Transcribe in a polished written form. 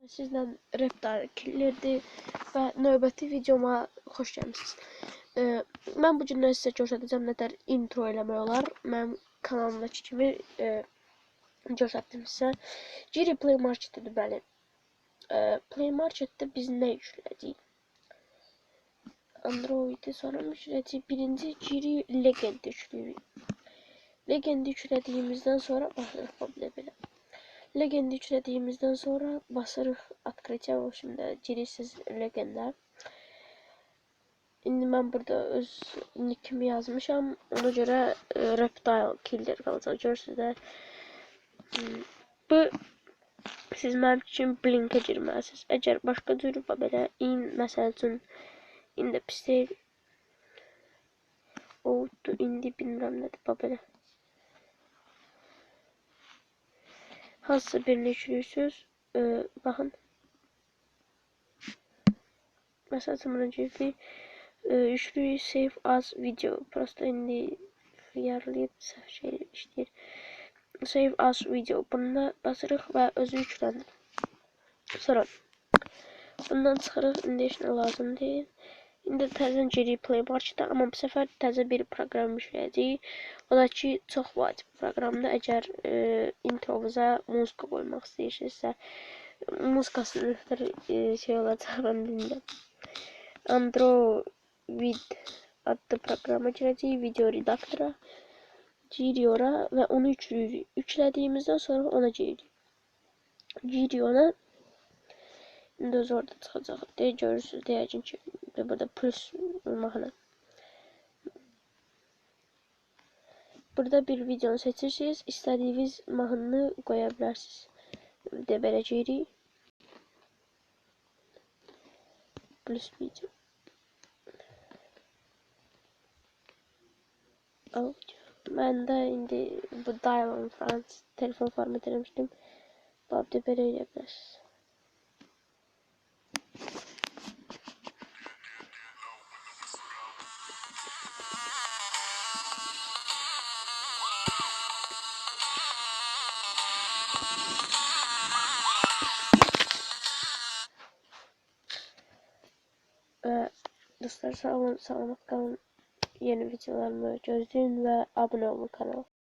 Sizdən Reptile Killer'dir və növbəti videoma xoş gəlmisiniz. Mən bu gün sizə göstərəcəm nətər intro eləmək olar. Mənim kanalımdakı kimi göstərdim sizə. Jiri Play Market'dir, bəli. Play Market'də biz nə yüklədik? Android'i sonra mı yüklədik? Birinci Jiri Legend yüklədik. Legend yüklədiyimizdən sonra baxırıq belə. Legend yüklədiyimizdən sonra basırıq открытие, şimdi girişsiz legenda. İndi mən burada öz nickimi yazmışam. Ona görə Reptile Killer qalacaq. Görürsünüz də. Bu siz mənim üçün Blink'ə girməlisiniz. Əgər başqa cür belə məsəl üçün indi pis deyil. İndi bilmirəm nədir belə. Hansısa birini yüklüyorsunuz. Bakın. Mesela buna girdik. Yüklüyü save as video. Prosto indi yarlayıp şey işləyir. Save as video. Bunda basırıq və özü yüklənir. Sonra bundan çıxırıq. İndi heç nə lazım deyil. İndi təzən Jiri Play Market'də, amma bu səfər təzə bir proqram yükləyəcəyik. O da ki, çox vacib proqramdır. Əgər introvuza muzika qoymaq istəyirsinizsə, muzikasını şey olacaq, mən bilmirəm. Android adlı proqrama girəcəyik, video redaktora giriyor'a və onu yüklüyürük. Yüklədiyimizdən sonra ona giririk. Giriyor'a İndi öz orada çıxacaq. Görürsünüz, deyəcək ki, burada plus mahnı. Burada bir videonu seçirsiniz, istədiyiniz mahnını qoya bilərsiniz. De belə giyirik. Plus video. Mən də indi bu Dial on France telefon format eləmişdim. Bax, de belə eləyə bilərsiniz. Dostlar, sağ olun, salamat qalın. Yeni videolarımı gözləyin və abunə olun kanala.